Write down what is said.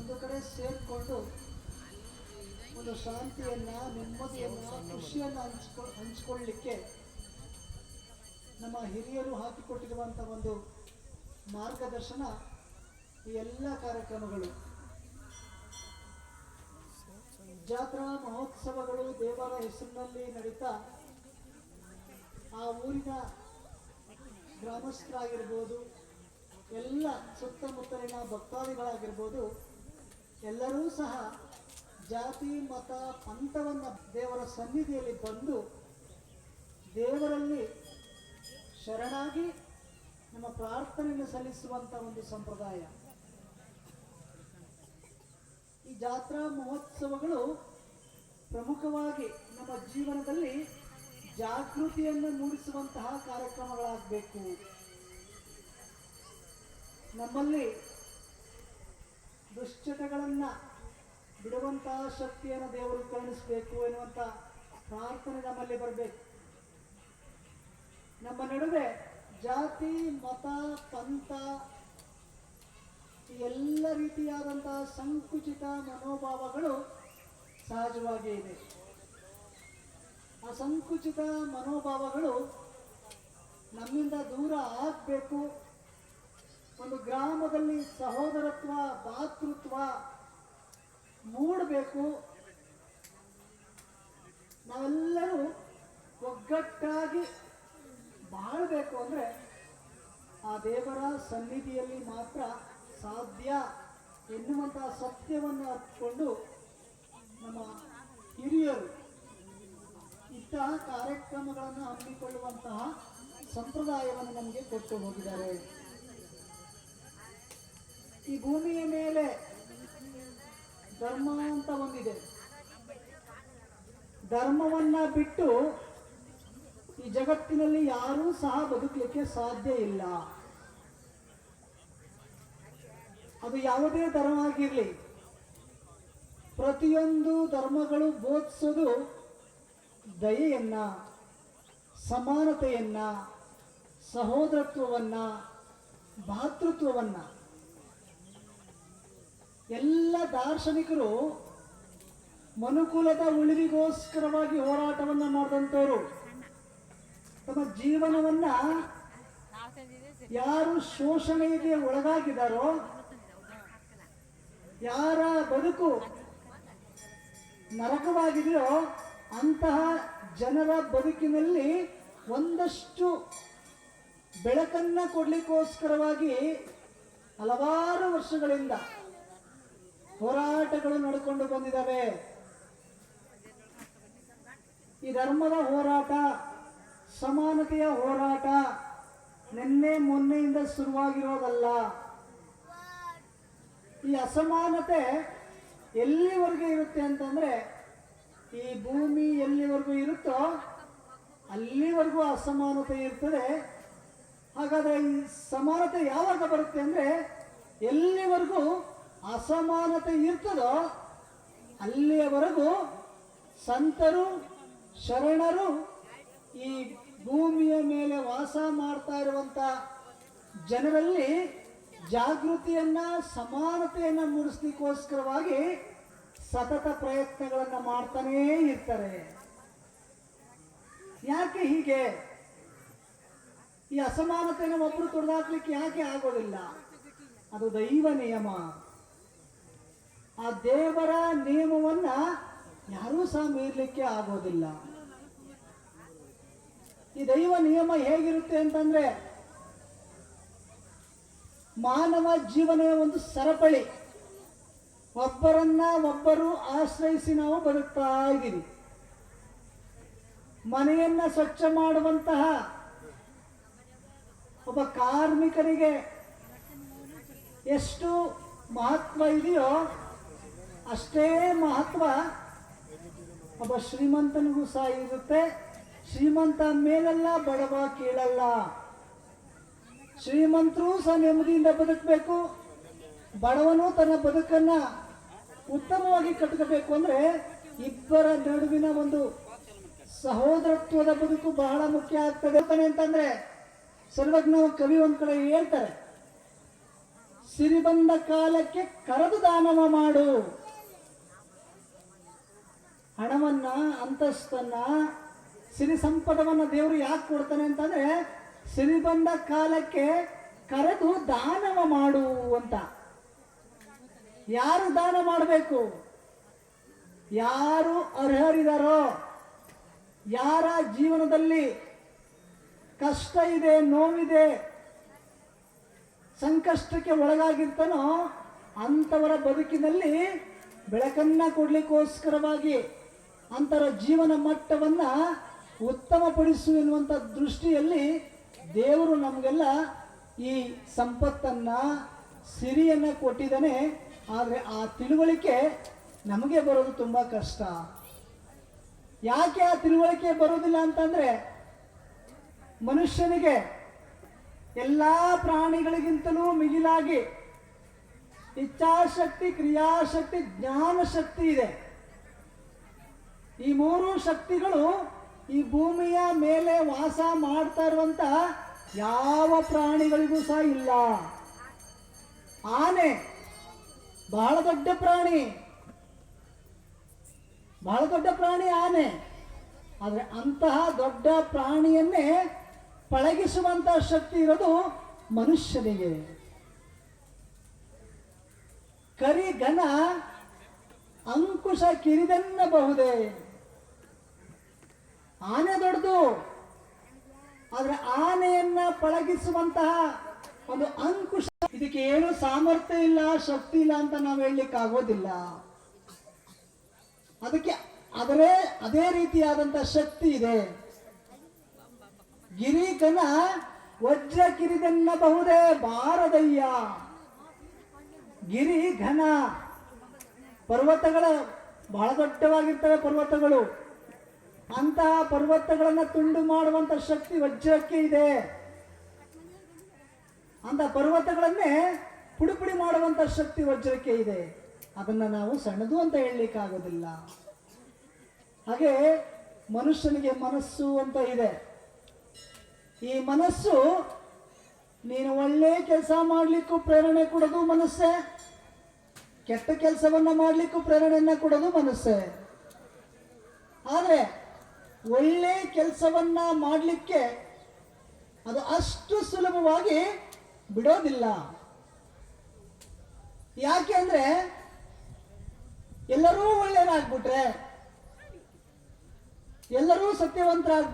ಒಂದು ಕಡೆ ಸೇರಿಕೊಂಡು ಒಂದು ಶಾಂತಿಯನ್ನ, ನೆಮ್ಮದಿಯನ್ನ, ಖುಷಿಯನ್ನ ಹಂಚಿಕೊಳ್ಳಲಿಕ್ಕೆ ನಮ್ಮ ಹಿರಿಯರು ಹಾಕಿಕೊಟ್ಟಿರುವಂಥ ಒಂದು ಮಾರ್ಗದರ್ಶನ ಈ ಎಲ್ಲ ಕಾರ್ಯಕ್ರಮಗಳು. ಜಾತ್ರಾ ಮಹೋತ್ಸವಗಳು ದೇವರ ಹೆಸರಿನಲ್ಲಿ ನಡೀತಾ ಆ ಊರಿನ ಗ್ರಾಮಸ್ಥರಾಗಿರ್ಬೋದು, ಎಲ್ಲ ಸುತ್ತಮುತ್ತಲಿನ ಭಕ್ತಾದಿಗಳಾಗಿರ್ಬೋದು, ಎಲ್ಲರೂ ಸಹ ಜಾತಿ ಮತ ಪಂಥವನ್ನು ದೇವರ ಸನ್ನಿಧಿಯಲ್ಲಿ ಬಂದು ದೇವರಲ್ಲಿ ಶರಣಾಗಿ ನಮ್ಮ ಪ್ರಾರ್ಥನೆಯನ್ನು ಸಲ್ಲಿಸುವಂಥ ಒಂದು ಸಂಪ್ರದಾಯ. ಈ ಜಾತ್ರಾ ಮಹೋತ್ಸವಗಳು ಪ್ರಮುಖವಾಗಿ ನಮ್ಮ ಜೀವನದಲ್ಲಿ ಜಾಗೃತಿಯನ್ನು ಮೂಡಿಸುವಂತಹ ಕಾರ್ಯಕ್ರಮಗಳಾಗಬೇಕು. ನಮ್ಮಲ್ಲಿ ದುಶ್ಚಟಗಳನ್ನು ಬಿಡುವಂತಹ ಶಕ್ತಿಯನ್ನು ದೇವರು ಕರುಣಿಸಬೇಕು ಎನ್ನುವಂಥ ಪ್ರಾರ್ಥನೆ ನಮ್ಮಲ್ಲಿ ಬರಬೇಕು. ನಮ್ಮ ನಡುವೆ ಜಾತಿ ಮತ ಪಂಥ ಎಲ್ಲ ರೀತಿಯಾದಂತಹ ಸಂಕುಚಿತ ಮನೋಭಾವಗಳು ಸಹಜವಾಗಿ ಇದೆ. ಆ ಸಂಕುಚಿತ ಮನೋಭಾವಗಳು ನಮ್ಮಿಂದ ದೂರ ಆಗಬೇಕು. ಒಂದು ಗ್ರಾಮದಲ್ಲಿ ಸಹೋದರತ್ವ, ಭಾತೃತ್ವ ಮೂಡಬೇಕು. ನಾವೆಲ್ಲರೂ ಒಗ್ಗಟ್ಟಾಗಿ ಬಾಳಬೇಕು ಅಂದರೆ ಆ ದೇವರ ಸನ್ನಿಧಿಯಲ್ಲಿ ಮಾತ್ರ ಸಾಧ್ಯ ಎನ್ನುವಂತಹ ಸತ್ಯವನ್ನು ಅರ್ಥಕೊಂಡು ನಮ್ಮ ಹಿರಿಯರು ಇಂತಹ ಕಾರ್ಯಕ್ರಮಗಳನ್ನು ಹಮ್ಮಿಕೊಳ್ಳುವಂತಹ ಸಂಪ್ರದಾಯವನ್ನು ನಮಗೆ ಕೊಟ್ಟು ಹೋಗಿದ್ದಾರೆ. ಈ ಭೂಮಿಯ ಮೇಲೆ ಧರ್ಮ ಅಂತ ಒಂದಿದೆ. ಧರ್ಮವನ್ನ ಬಿಟ್ಟು ಈ ಜಗತ್ತಿನಲ್ಲಿ ಯಾರೂ ಸಹ ಬದುಕಲಿಕ್ಕೆ ಸಾಧ್ಯ ಇಲ್ಲ. ಅದು ಯಾವುದೇ ಧರ್ಮ ಆಗಿರಲಿ, ಪ್ರತಿಯೊಂದು ಧರ್ಮಗಳು ಬೋಧಿಸೋದು ದಯೆಯನ್ನ, ಸಮಾನತೆಯನ್ನ, ಸಹೋದರತ್ವವನ್ನ, ಭಾತೃತ್ವವನ್ನ. ಎಲ್ಲ ದಾರ್ಶನಿಕರು ಮನುಕುಲದ ಉಳಿವಿಗೋಸ್ಕರವಾಗಿ ಹೋರಾಟವನ್ನ ಮಾಡಿದಂಥವರು. ತಮ್ಮ ಜೀವನವನ್ನ ಯಾರು ಶೋಷಣೆಗೆ ಒಳಗಾಗಿದ್ದಾರೋ, ಯಾರ ಬದುಕು ನರಕವಾಗಿದೆಯೋ ಅಂತಹ ಜನರ ಬದುಕಿನಲ್ಲಿ ಒಂದಷ್ಟು ಬೆಳಕನ್ನ ಕೊಡ್ಲಿಕ್ಕೋಸ್ಕರವಾಗಿ ಹಲವಾರು ವರ್ಷಗಳಿಂದ ಹೋರಾಟಗಳು ನಡೆಕೊಂಡು ಬಂದಿದ್ದಾವೆ. ಈ ಧರ್ಮದ ಹೋರಾಟ, ಸಮಾನತೆಯ ಹೋರಾಟ ನಿನ್ನೆ ಮೊನ್ನೆಯಿಂದ ಶುರುವಾಗಿರೋದಲ್ಲ. ಈ ಅಸಮಾನತೆ ಎಲ್ಲಿವರೆಗೂ ಇರುತ್ತೆ ಅಂತಂದ್ರೆ, ಈ ಭೂಮಿ ಎಲ್ಲಿವರೆಗೂ ಇರುತ್ತೋ ಅಲ್ಲಿವರೆಗೂ ಅಸಮಾನತೆ ಇರ್ತದೆ. ಹಾಗಾದ್ರೆ ಈ ಸಮಾನತೆ ಯಾವಾಗ ಬರುತ್ತೆ ಅಂದ್ರೆ, ಎಲ್ಲಿವರೆಗೂ ಅಸಮಾನತೆ ಇರ್ತದೋ ಅಲ್ಲಿಯವರೆಗೂ ಸಂತರು, ಶರಣರು ಈ ಭೂಮಿಯ ಮೇಲೆ ವಾಸ ಮಾಡ್ತಾ ಇರುವಂತ ಜನರಲ್ಲಿ ಜಾಗೃತಿಯನ್ನ, ಸಮಾನತೆಯನ್ನ ಮೂಡಿಸ್ಲಿಕ್ಕೋಸ್ಕರವಾಗಿ ಸತತ ಪ್ರಯತ್ನಗಳನ್ನ ಮಾಡ್ತಾನೇ ಇರ್ತಾರೆ. ಯಾಕೆ ಹೀಗೆ? ಈ ಅಸಮಾನತೆಯನ್ನು ಒಬ್ರು ತೊಡೆದಾಕ್ಲಿಕ್ಕೆ ಯಾಕೆ ಆಗೋದಿಲ್ಲ? ಅದು ದೈವ ನಿಯಮ. ಆ ದೇವರ ನಿಯಮವನ್ನ ಯಾರೂ ಸಹ ಮೀರಲಿಕ್ಕೆ ಆಗೋದಿಲ್ಲ. ಈ ದೈವ ನಿಯಮ ಹೇಗಿರುತ್ತೆ ಅಂತಂದ್ರೆ, ಮಾನವ ಜೀವನ ಒಂದು ಸರಪಳಿ. ಒಬ್ಬರನ್ನ ಒಬ್ಬರು ಆಶ್ರಯಿಸಿ ನಾವು ಬದುಕ್ತಾ ಇದ್ದೀವಿ. ಮನೆಯನ್ನ ಸ್ವಚ್ಛ ಮಾಡುವಂತಹ ಒಬ್ಬ ಕಾರ್ಮಿಕರಿಗೆ ಎಷ್ಟು ಮಹತ್ವ ಇದೆಯೋ ಅಷ್ಟೇ ಮಹತ್ವ ಒಬ್ಬ ಶ್ರೀಮಂತನಿಗೂ ಸಹ ಇರುತ್ತೆ. ಶ್ರೀಮಂತ ಮೇಲಲ್ಲ, ಬಡವ ಕೀಳಲ್ಲ. ಶ್ರೀಮಂತರು ಸಹ ನೆಮ್ಮದಿಯಿಂದ ಬದುಕಬೇಕು, ಬಡವನು ತನ್ನ ಬದುಕನ್ನ ಉತ್ತಮವಾಗಿ ಕಟ್ಕೋಬೇಕು. ಅಂದ್ರೆ ಇಬ್ಬರ ನಡುವಿನ ಒಂದು ಸಹೋದರತ್ವದ ಬದುಕು ಬಹಳ ಮುಖ್ಯ ಆಗ್ತದೆ ಅಂತಂದ್ರೆ, ಸರ್ವಜ್ಞ ಕವಿ ಒಂದ್ ಕಡೆ ಹೇಳ್ತಾರೆ, ಸಿರಿ ಬಂದ ಕಾಲಕ್ಕೆ ಕರೆದು ದಾನವ ಮಾಡು. ಹಣವನ್ನ, ಅಂತಸ್ತನ್ನ, ಸಿರಿ ಸಂಪದವನ್ನ ದೇವರು ಯಾಕೆ ಕೊಡ್ತಾನೆ ಅಂತಂದ್ರೆ ಸಿರಿ ಬಂದ ಕಾಲಕ್ಕೆ ಕರೆದು ದಾನವ ಮಾಡು ಅಂತ. ಯಾರು ದಾನ ಮಾಡಬೇಕು? ಯಾರು ಅರ್ಹರಿದಾರೋ, ಯಾರ ಜೀವನದಲ್ಲಿ ಕಷ್ಟ ಇದೆ, ನೋವಿದೆ, ಸಂಕಷ್ಟಕ್ಕೆ ಒಳಗಾಗಿರ್ತಾನೋ ಅಂಥವರ ಬದುಕಿನಲ್ಲಿ ಬೆಳಕನ್ನ ಕೊಡ್ಲಿಕ್ಕೋಸ್ಕರವಾಗಿ ಅಂತರ ಜೀವನ ಮಟ್ಟವನ್ನ ಉತ್ತಮಪಡಿಸು ಎನ್ನುವಂಥ ದೃಷ್ಟಿಯಲ್ಲಿ ದೇವರು ನಮಗೆಲ್ಲ ಈ ಸಂಪತ್ತನ್ನ, ಸಿರಿಯನ್ನ ಕೊಟ್ಟಿದ್ದಾನೆ. ಆದರೆ ಆ ತಿಳುವಳಿಕೆ ನಮಗೆ ಬರೋದು ತುಂಬಾ ಕಷ್ಟ. ಯಾಕೆ ಆ ತಿಳುವಳಿಕೆ ಬರೋದಿಲ್ಲ ಅಂತಂದ್ರೆ ಮನುಷ್ಯನಿಗೆ ಎಲ್ಲ ಪ್ರಾಣಿಗಳಿಗಿಂತಲೂ ಮಿಗಿಲಾಗಿ ಇಚ್ಛಾಶಕ್ತಿ, ಕ್ರಿಯಾಶಕ್ತಿ, ಜ್ಞಾನ ಶಕ್ತಿ ಇದೆ. ಈ ಮೂರು ಶಕ್ತಿಗಳು ಈ ಭೂಮಿಯ ಮೇಲೆ ವಾಸ ಮಾಡ್ತಾ ಇರುವಂತ ಯಾವ ಪ್ರಾಣಿಗಳಿಗೂ ಸಹ ಇಲ್ಲ. ಆನೆ ಬಹಳ ದೊಡ್ಡ ಪ್ರಾಣಿ, ಬಹಳ ದೊಡ್ಡ ಪ್ರಾಣಿ ಆನೆ. ಆದರೆ ಅಂತಹ ದೊಡ್ಡ ಪ್ರಾಣಿಯನ್ನೇ ಪಳಗಿಸುವಂತಹ ಶಕ್ತಿ ಇರೋದು ಮನುಷ್ಯನಿಗೆ. ಕರಿಘನ ಅಂಕುಶ ಕಿರಿದೆನ್ನಬಹುದೇ. ಆನೆ ದೊಡ್ಡದು, ಆದ್ರೆ ಆನೆಯನ್ನ ಪಳಗಿಸುವಂತಹ ಒಂದು ಅಂಕುಶ, ಇದಕ್ಕೆ ಏನು ಸಾಮರ್ಥ್ಯ ಇಲ್ಲ, ಶಕ್ತಿ ಇಲ್ಲ ಅಂತ ನಾವು ಹೇಳಲಿಕ್ಕೆ ಆಗೋದಿಲ್ಲ. ಅದಕ್ಕೆ ಅದೇ ರೀತಿಯಾದಂತಹ ಶಕ್ತಿ ಇದೆ. ಗಿರಿಘನ ವಜ್ರ ಕಿರಿದೆನ್ನಬಹುದೇ ಬಾರದಯ್ಯ. ಗಿರಿಘನ ಪರ್ವತಗಳ ಬಹಳ ದೊಡ್ಡವಾಗಿರ್ತವೆ ಪರ್ವತಗಳು. ಅಂತಹ ಪರ್ವತಗಳನ್ನ ತುಂಡು ಮಾಡುವಂತ ಶಕ್ತಿ ವಜ್ರಕ್ಕೆ ಇದೆ. ಅಂತ ಪರ್ವತಗಳನ್ನೇ ಪುಡಿ ಮಾಡುವಂತ ಶಕ್ತಿ ವಜ್ರಕ್ಕೆ ಇದೆ. ಅದನ್ನ ನಾವು ಸಣ್ಣದು ಅಂತ ಹೇಳಲಿಕ್ಕಾಗೋದಿಲ್ಲ. ಹಾಗೆ ಮನುಷ್ಯನಿಗೆ ಮನಸ್ಸು ಅಂತ ಇದೆ. ಈ ಮನಸ್ಸು ನೀನು ಒಳ್ಳೆ ಕೆಲಸ ಮಾಡಲಿಕ್ಕೂ ಪ್ರೇರಣೆ ಕೊಡೋದು ಮನಸ್ಸೇ, ಕೆಟ್ಟ ಕೆಲಸವನ್ನ ಮಾಡಲಿಕ್ಕೂ ಪ್ರೇರಣೆಯನ್ನ ಕೊಡೋದು ಮನಸ್ಸೇ. ಆದರೆ ಒಳ್ಳೆ ಕೆಲಸವನ್ನ ಮಾಡಲಿಕ್ಕೆ ಅದು ಅಷ್ಟು ಸುಲಭವಾಗಿ ಬಿಡೋದಿಲ್ಲ. ಯಾಕೆ ಅಂದ್ರೆ ಎಲ್ಲರೂ ಒಳ್ಳೆಯದಾಗ್ಬಿಟ್ರೆ, ಎಲ್ಲರೂ ಸತ್ಯವಂತರಾಗ್ಬಿಟ್ರೆ